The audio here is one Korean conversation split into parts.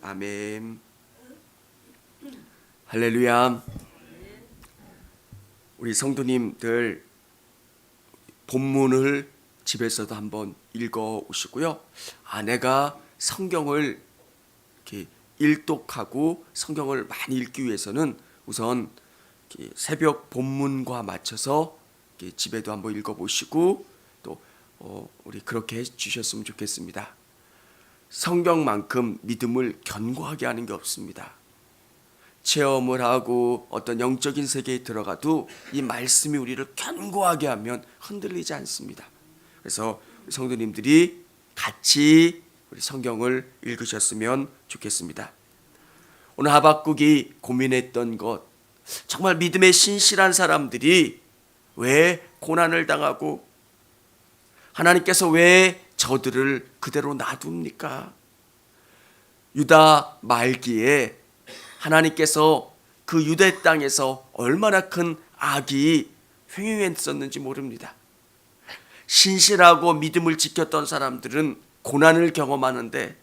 아멘. 할렐루야. 우리 성도님들 본문을 집에서도 한번 읽어 오시고요. 아내가 성경을 이렇게 일독하고 성경을 많이 읽기 위해서는 우선 새벽 본문과 맞춰서 집에도 한번 읽어 보시고 또 우리 그렇게 해 주셨으면 좋겠습니다. 성경만큼 믿음을 견고하게 하는 게 없습니다. 체험을 하고 어떤 영적인 세계에 들어가도 이 말씀이 우리를 견고하게 하면 흔들리지 않습니다. 그래서 우리 성도님들이 같이 우리 성경을 읽으셨으면 좋겠습니다. 오늘 하박국이 고민했던 것, 정말 믿음에 신실한 사람들이 왜 고난을 당하고 하나님께서 왜 저들을 그대로 놔둡니까? 유다 말기에 하나님께서 그 유대 땅에서 얼마나 큰 악이 횡행했었는지 모릅니다. 신실하고 믿음을 지켰던 사람들은 고난을 경험하는데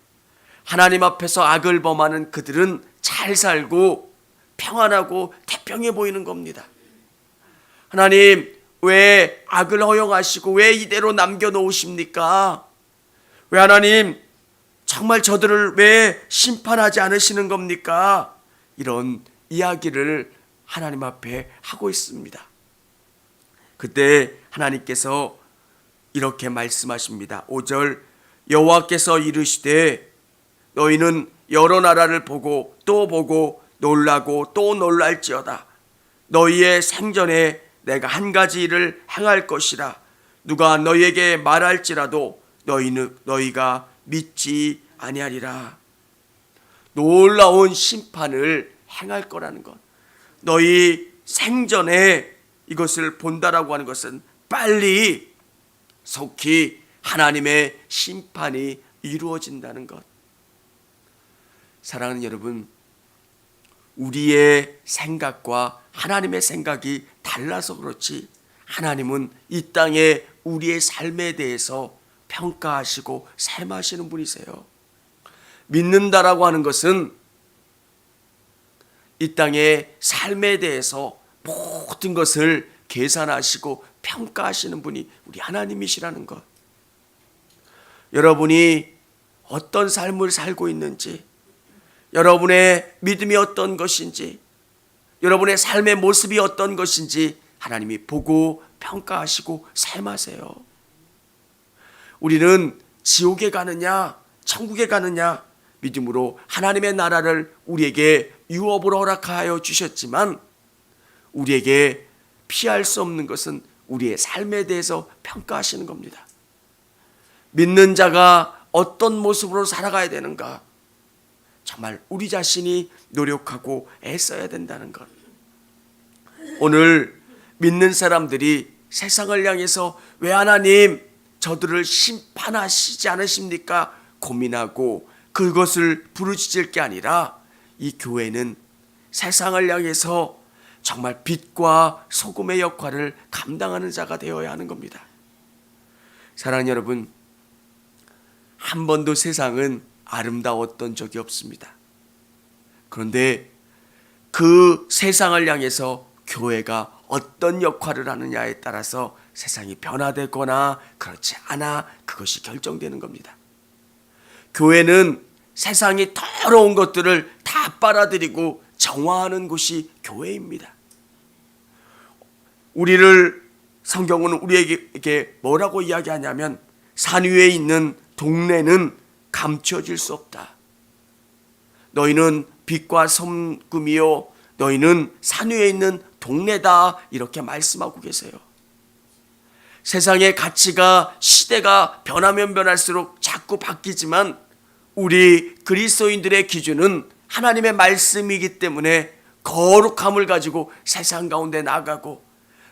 하나님 앞에서 악을 범하는 그들은 잘 살고 평안하고 태평해 보이는 겁니다. 하나님 왜 악을 허용하시고 왜 이대로 남겨놓으십니까? 왜 하나님 정말 저들을 왜 심판하지 않으시는 겁니까? 이런 이야기를 하나님 앞에 하고 있습니다. 그때 하나님께서 이렇게 말씀하십니다. 5절 여호와께서 이르시되 너희는 여러 나라를 보고 또 보고 놀라고 또 놀랄지어다. 너희의 생전에 내가 한 가지 일을 행할 것이라. 누가 너희에게 말할지라도 너희가 믿지 아니하리라. 놀라운 심판을 행할 거라는 것. 너희 생전에 이것을 본다라고 하는 것은 빨리 속히 하나님의 심판이 이루어진다는 것. 사랑하는 여러분, 우리의 생각과 하나님의 생각이 달라서 그렇지 하나님은 이 땅에 우리의 삶에 대해서 평가하시고 셈하시는 분이세요. 믿는다라고 하는 것은 이 땅의 삶에 대해서 모든 것을 계산하시고 평가하시는 분이 우리 하나님이시라는 것. 여러분이 어떤 삶을 살고 있는지, 여러분의 믿음이 어떤 것인지, 여러분의 삶의 모습이 어떤 것인지 하나님이 보고 평가하시고 셈하세요. 우리는 지옥에 가느냐 천국에 가느냐 믿음으로 하나님의 나라를 우리에게 유업으로 허락하여 주셨지만 우리에게 피할 수 없는 것은 우리의 삶에 대해서 평가하시는 겁니다. 믿는 자가 어떤 모습으로 살아가야 되는가, 정말 우리 자신이 노력하고 애써야 된다는 것. 오늘 믿는 사람들이 세상을 향해서 왜 하나님 저들을 심판하시지 않으십니까? 고민하고 그것을 부르짖을 게 아니라 이 교회는 세상을 향해서 정말 빛과 소금의 역할을 감당하는 자가 되어야 하는 겁니다. 사랑하는 여러분, 한 번도 세상은 아름다웠던 적이 없습니다. 그런데 그 세상을 향해서 교회가 어떤 역할을 하느냐에 따라서 세상이 변화되거나 그렇지 않아 그것이 결정되는 겁니다. 교회는 세상이 더러운 것들을 다 빨아들이고 정화하는 곳이 교회입니다. 성경은 우리에게 뭐라고 이야기하냐면 산 위에 있는 동네는 감춰질 수 없다. 너희는 빛과 섬금이요 너희는 산 위에 있는 동네다, 이렇게 말씀하고 계세요. 세상의 가치가 시대가 변하면 변할수록 자꾸 바뀌지만 우리 그리스도인들의 기준은 하나님의 말씀이기 때문에 거룩함을 가지고 세상 가운데 나가고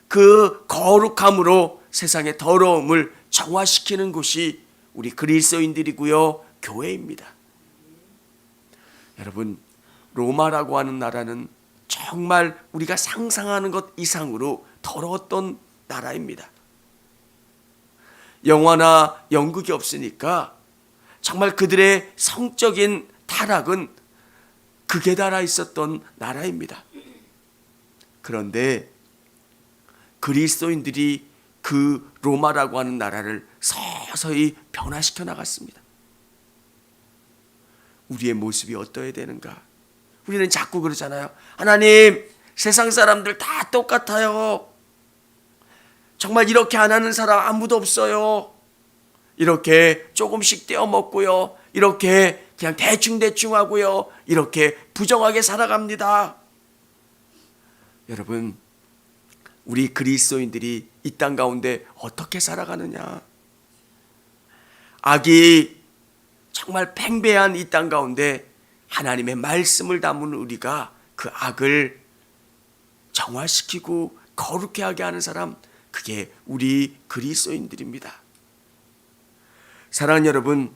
그 거룩함으로 세상의 더러움을 정화시키는 곳이 우리 그리스도인들이고요, 교회입니다. 여러분, 로마라고 하는 나라는 정말 우리가 상상하는 것 이상으로 더러웠던 나라입니다. 영화나 연극이 없으니까 정말 그들의 성적인 타락은 극에 달아 있었던 나라입니다. 그런데 그리스도인들이 그 로마라고 하는 나라를 서서히 변화시켜 나갔습니다. 우리의 모습이 어떠해야 되는가? 우리는 자꾸 그러잖아요. 하나님, 세상 사람들 다 똑같아요. 정말 이렇게 안 하는 사람 아무도 없어요. 이렇게 조금씩 떼어 먹고요. 이렇게 그냥 대충 하고요. 이렇게 부정하게 살아갑니다. 여러분, 우리 그리스도인들이 이 땅 가운데 어떻게 살아가느냐? 악이 정말 팽배한 이 땅 가운데 하나님의 말씀을 담은 우리가 그 악을 정화시키고 거룩해 하게 하는 사람, 그게 우리 그리스도인들입니다. 사랑하는 여러분,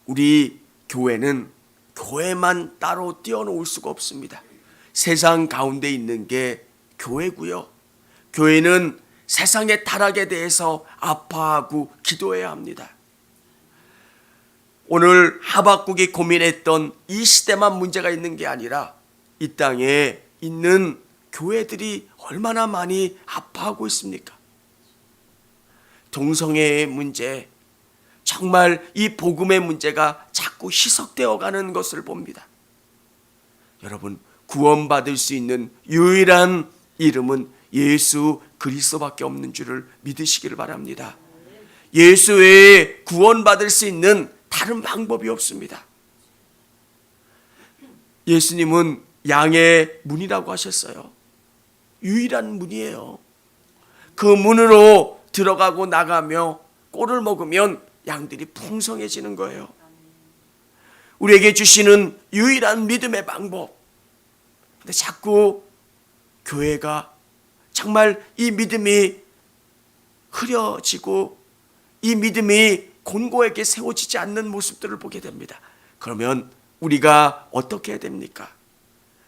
우리 교회는 교회만 따로 띄워놓을 수가 없습니다. 세상 가운데 있는 게 교회고요. 교회는 세상의 타락에 대해서 아파하고 기도해야 합니다. 오늘 하박국이 고민했던 이 시대만 문제가 있는 게 아니라 이 땅에 있는 교회들이 얼마나 많이 아파하고 있습니까? 동성애의 문제, 정말 이 복음의 문제가 자꾸 희석되어 가는 것을 봅니다. 여러분, 구원받을 수 있는 유일한 이름은 예수 그리스도밖에 없는 줄을 믿으시기를 바랍니다. 예수 외에 구원받을 수 있는 다른 방법이 없습니다. 예수님은 양의 문이라고 하셨어요. 유일한 문이에요. 그 문으로 들어가고 나가며 꼴을 먹으면 양들이 풍성해지는 거예요. 우리에게 주시는 유일한 믿음의 방법. 근데 자꾸 교회가 정말 이 믿음이 흐려지고 이 믿음이 곤고하게 세워지지 않는 모습들을 보게 됩니다. 그러면 우리가 어떻게 해야 됩니까?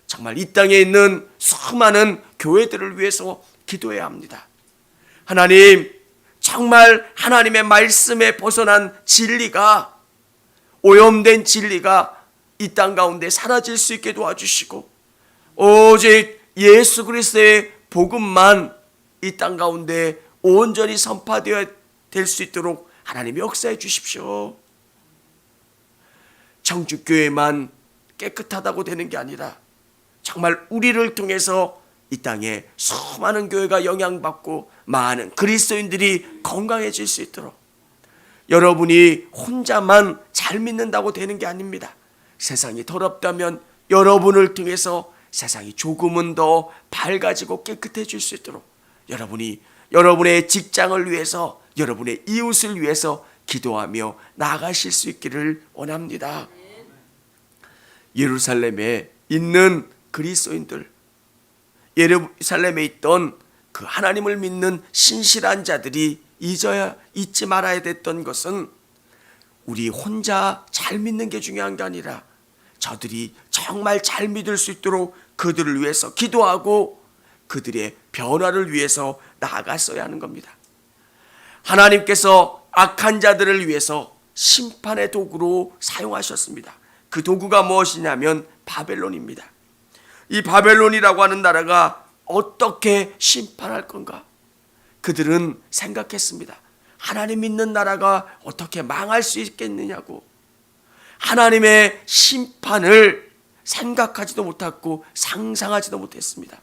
정말 이 땅에 있는 수많은 교회들을 위해서 기도해야 합니다. 하나님, 정말 하나님의 말씀에 벗어난 진리가, 오염된 진리가 이 땅 가운데 사라질 수 있게 도와주시고, 오직 예수 그리스도의 복음만 이 땅 가운데 온전히 선포되어야 될 수 있도록 하나님이 역사해 주십시오. 청주교회만 깨끗하다고 되는 게 아니라 정말 우리를 통해서 이 땅에 수많은 교회가 영향받고 많은 그리스도인들이 건강해질 수 있도록, 여러분이 혼자만 잘 믿는다고 되는 게 아닙니다. 세상이 더럽다면 여러분을 통해서 세상이 조금은 더 밝아지고 깨끗해질 수 있도록 여러분이 여러분의 직장을 위해서, 여러분의 이웃을 위해서 기도하며 나아가실 수 있기를 원합니다. 예루살렘에 있는 그리스도인들, 예루살렘에 있던 그 하나님을 믿는 신실한 자들이 잊지 말아야 됐던 것은, 우리 혼자 잘 믿는 게 중요한 게 아니라 저들이 정말 잘 믿을 수 있도록 그들을 위해서 기도하고 그들의 변화를 위해서 나아갔어야 하는 겁니다. 하나님께서 악한 자들을 위해서 심판의 도구로 사용하셨습니다. 그 도구가 무엇이냐면 바벨론입니다. 이 바벨론이라고 하는 나라가 어떻게 심판할 건가? 그들은 생각했습니다. 하나님 믿는 나라가 어떻게 망할 수 있겠느냐고. 하나님의 심판을 생각하지도 못했고 상상하지도 못했습니다.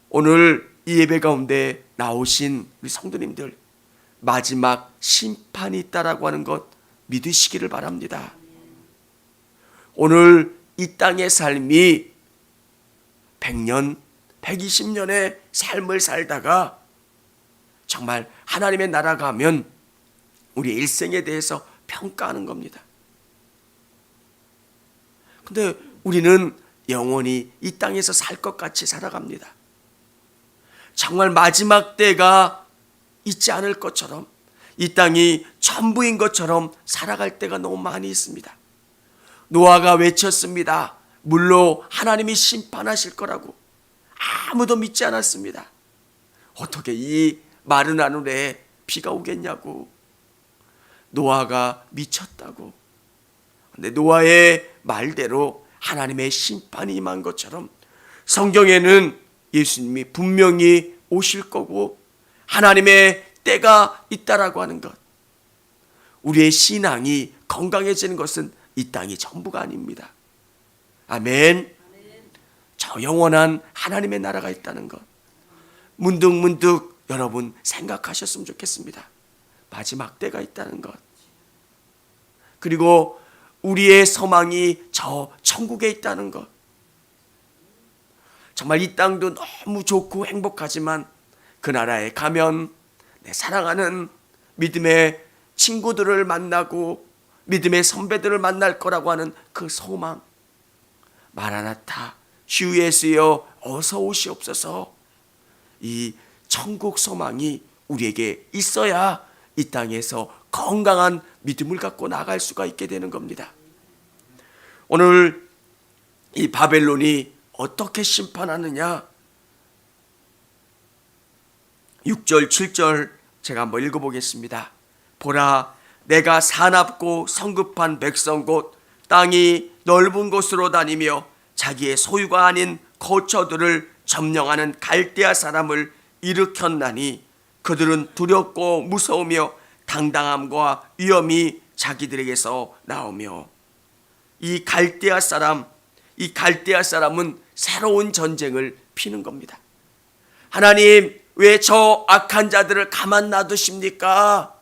오늘 이 예배 가운데 나오신 우리 성도님들, 마지막 심판이 있다라고 하는 것 믿으시기를 바랍니다. 오늘 이 땅의 삶이 100년, 120년의 삶을 살다가 정말 하나님의 나라 가면 우리 일생에 대해서 평가하는 겁니다. 근데 우리는 영원히 이 땅에서 살 것 같이 살아갑니다. 정말 마지막 때가 있지 않을 것처럼, 이 땅이 전부인 것처럼 살아갈 때가 너무 많이 있습니다. 노아가 외쳤습니다. 물로 하나님이 심판하실 거라고. 아무도 믿지 않았습니다. 어떻게 이 마른 하늘에 비가 오겠냐고. 노아가 미쳤다고. 근데 노아의 말대로 하나님의 심판이 임한 것처럼 성경에는 예수님이 분명히 오실 거고 하나님의 때가 있다라고 하는 것. 우리의 신앙이 건강해지는 것은 이 땅이 전부가 아닙니다. 아멘. 저 영원한 하나님의 나라가 있다는 것. 문득문득 여러분 생각하셨으면 좋겠습니다. 마지막 때가 있다는 것. 그리고 우리의 소망이 저 천국에 있다는 것. 정말 이 땅도 너무 좋고 행복하지만 그 나라에 가면 내 사랑하는 믿음의 친구들을 만나고 믿음의 선배들을 만날 거라고 하는 그 소망. 마라나타, 주 예수여 어서 오시옵소서. 이 천국 소망이 우리에게 있어야 이 땅에서 건강한 믿음을 갖고 나갈 수가 있게 되는 겁니다. 오늘 이 바벨론이 어떻게 심판하느냐? 6절 7절 제가 한번 읽어보겠습니다. 보라, 내가 사납고 성급한 백성 곧 땅이 넓은 곳으로 다니며 자기의 소유가 아닌 거처들을 점령하는 갈대아 사람을 일으켰나니 그들은 두렵고 무서우며 당당함과 위엄이 자기들에게서 나오며. 이 갈대아 사람은 새로운 전쟁을 피는 겁니다. 하나님, 왜 저 악한 자들을 가만 놔두십니까?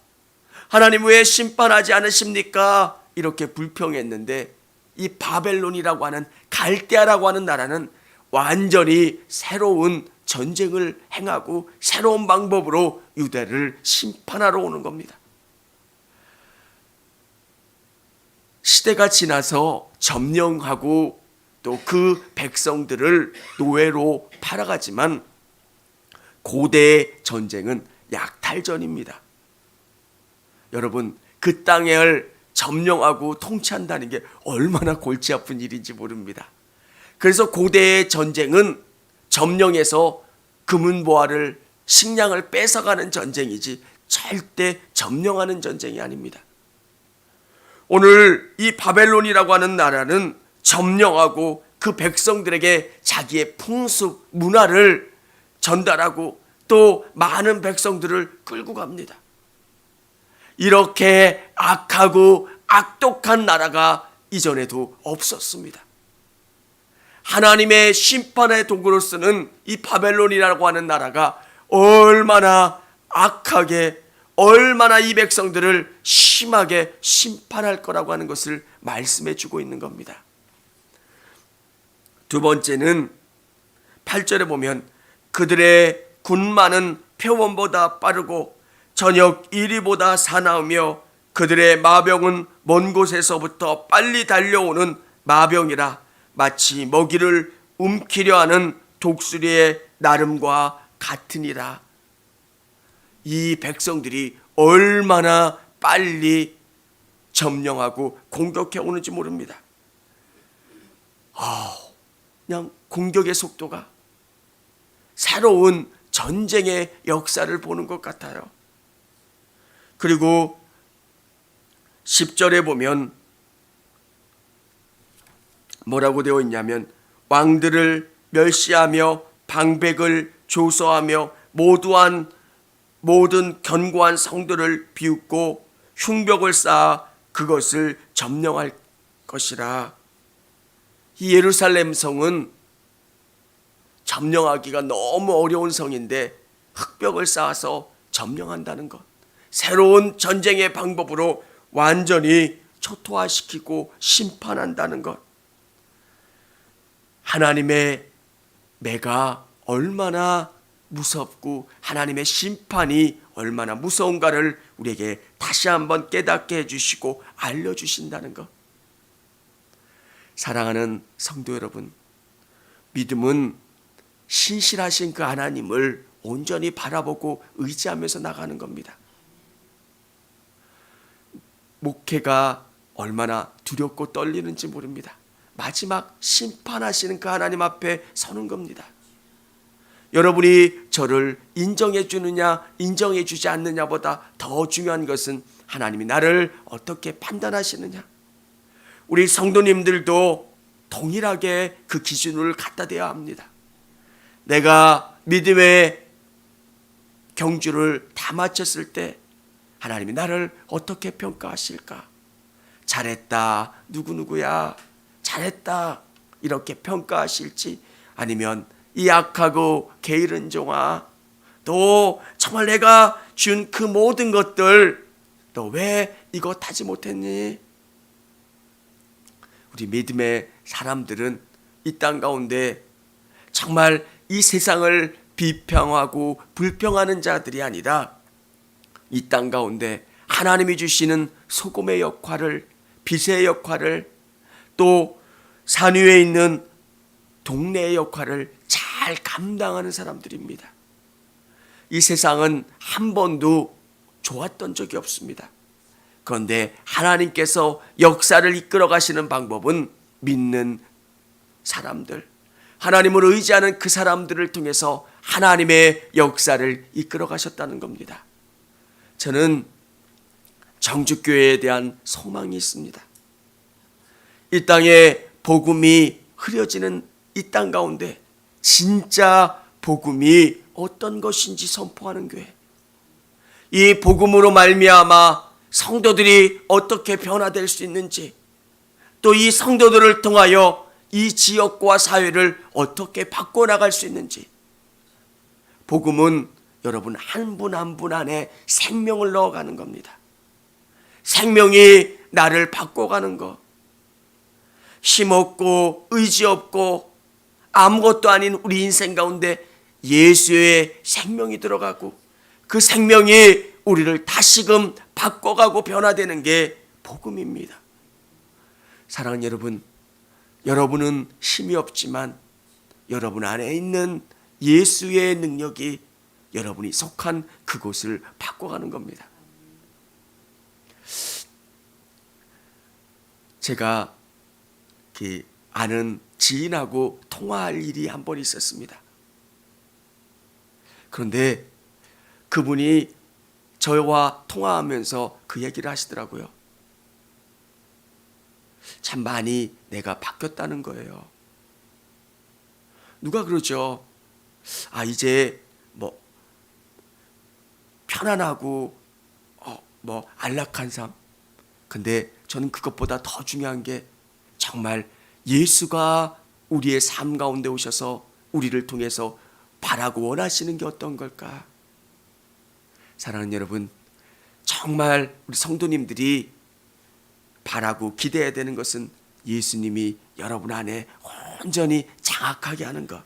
하나님, 왜 심판하지 않으십니까? 이렇게 불평했는데 이 바벨론이라고 하는 갈대아라고 하는 나라는 완전히 새로운 전쟁을 행하고 새로운 방법으로 유대를 심판하러 오는 겁니다. 시대가 지나서 점령하고 또 그 백성들을 노예로 팔아가지만 고대의 전쟁은 약탈전입니다. 여러분, 그 땅을 점령하고 통치한다는 게 얼마나 골치 아픈 일인지 모릅니다. 그래서 고대의 전쟁은 점령해서 금은보화를 식량을 뺏어가는 전쟁이지 절대 점령하는 전쟁이 아닙니다. 오늘 이 바벨론이라고 하는 나라는 점령하고 그 백성들에게 자기의 풍습, 문화를 전달하고 또 많은 백성들을 끌고 갑니다. 이렇게 악하고 악독한 나라가 이전에도 없었습니다. 하나님의 심판의 도구로 쓰는 이 바벨론이라고 하는 나라가 얼마나 악하게, 얼마나 이 백성들을 심하게 심판할 거라고 하는 것을 말씀해 주고 있는 겁니다. 두 번째는 8절에 보면 그들의 군마는 표범보다 빠르고 저녁 이리보다 사나우며 그들의 마병은 먼 곳에서부터 빨리 달려오는 마병이라 마치 먹이를 움키려 하는 독수리의 나름과 같으니라. 이 백성들이 얼마나 빨리 점령하고 공격해 오는지 모릅니다. 그냥 공격의 속도가 새로운 전쟁의 역사를 보는 것 같아요. 그리고 10절에 보면 뭐라고 되어 있냐면 왕들을 멸시하며 방백을 조소하며 모든 견고한 성들을 비웃고 흉벽을 쌓아 그것을 점령할 것이라. 이 예루살렘 성은 점령하기가 너무 어려운 성인데 흙벽을 쌓아서 점령한다는 것, 새로운 전쟁의 방법으로 완전히 초토화시키고 심판한다는 것. 하나님의 매가 얼마나 무섭고 하나님의 심판이 얼마나 무서운가를 우리에게 다시 한번 깨닫게 해주시고 알려주신다는 것. 사랑하는 성도 여러분, 믿음은 신실하신 그 하나님을 온전히 바라보고 의지하면서 나가는 겁니다. 목회가 얼마나 두렵고 떨리는지 모릅니다. 마지막 심판하시는 그 하나님 앞에 서는 겁니다. 여러분이 저를 인정해 주느냐 인정해 주지 않느냐보다 더 중요한 것은 하나님이 나를 어떻게 판단하시느냐. 우리 성도님들도 동일하게 그 기준을 갖다 대야 합니다. 내가 믿음의 경주를 다 마쳤을 때 하나님이 나를 어떻게 평가하실까? 잘했다, 누구누구야, 잘했다, 이렇게 평가하실지, 아니면 이 약하고 게으른 종아, 또 정말 내가 준 그 모든 것들 너 왜 이거 타지 못했니? 우리 믿음의 사람들은 이 땅 가운데 정말 이 세상을 비평하고 불평하는 자들이 아니라 이 땅 가운데 하나님이 주시는 소금의 역할을, 빛의 역할을, 또 산 위에 있는 동네의 역할을 잘 감당하는 사람들입니다. 이 세상은 한 번도 좋았던 적이 없습니다. 그런데 하나님께서 역사를 이끌어 가시는 방법은 믿는 사람들, 하나님을 의지하는 그 사람들을 통해서 하나님의 역사를 이끌어 가셨다는 겁니다. 저는 정주교회에 대한 소망이 있습니다. 이 땅에 복음이 흐려지는 이 땅 가운데 진짜 복음이 어떤 것인지 선포하는 교회, 이 복음으로 말미암아 성도들이 어떻게 변화될 수 있는지, 또 이 성도들을 통하여 이 지역과 사회를 어떻게 바꿔나갈 수 있는지, 복음은 여러분 한 분 한 분 안에 생명을 넣어가는 겁니다. 생명이 나를 바꿔가는 것, 힘없고 의지 없고 아무것도 아닌 우리 인생 가운데 예수의 생명이 들어가고 그 생명이 우리를 다시금 바꿔가고 변화되는 게 복음입니다. 사랑하는 여러분, 여러분은 힘이 없지만 여러분 안에 있는 예수의 능력이 여러분이 속한 그곳을 바꿔가는 겁니다. 제가 아는 지인하고 통화할 일이 한 번 있었습니다. 그런데 그분이 저와 통화하면서 그 얘기를 하시더라고요. 참 많이 내가 바뀌었다는 거예요. 누가 그러죠? 이제 편안하고 안락한 삶. 근데 저는 그것보다 더 중요한 게 정말 예수가 우리의 삶 가운데 오셔서 우리를 통해서 바라고 원하시는 게 어떤 걸까? 사랑하는 여러분, 정말 우리 성도님들이 바라고 기대해야 되는 것은 예수님이 여러분 안에 온전히 장악하게 하는 것,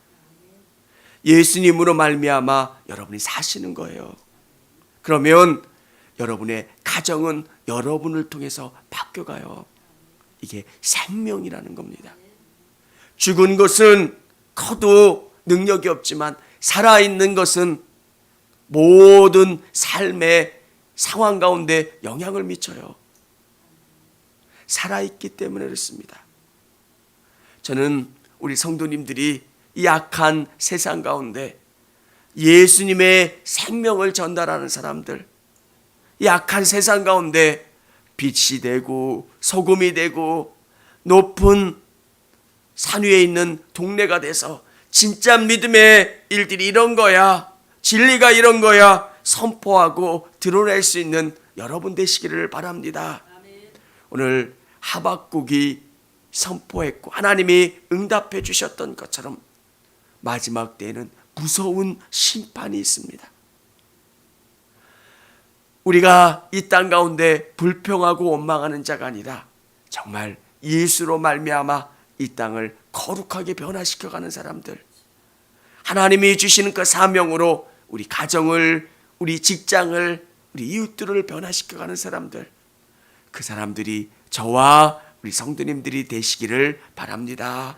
예수님으로 말미암아 여러분이 사시는 거예요. 그러면 여러분의 가정은 여러분을 통해서 바뀌어가요. 이게 생명이라는 겁니다. 죽은 것은 커도 능력이 없지만 살아있는 것은 모든 삶의 상황 가운데 영향을 미쳐요. 살아있기 때문에 그렇습니다. 저는 우리 성도님들이 이 악한 세상 가운데 예수님의 생명을 전달하는 사람들, 이 악한 세상 가운데 빛이 되고 소금이 되고 높은 산 위에 있는 동네가 돼서 진짜 믿음의 일들이 이런 거야, 진리가 이런 거야 선포하고 드러낼 수 있는 여러분 되시기를 바랍니다. 오늘 하박국이 선포했고 하나님이 응답해 주셨던 것처럼 마지막 때에는 무서운 심판이 있습니다. 우리가 이 땅 가운데 불평하고 원망하는 자가 아니라 정말 예수로 말미암아 이 땅을 거룩하게 변화시켜가는 사람들, 하나님이 주시는 그 사명으로 우리 가정을, 우리 직장을, 우리 이웃들을 변화시켜가는 사람들, 그 사람들이 저와 우리 성도님들이 되시기를 바랍니다.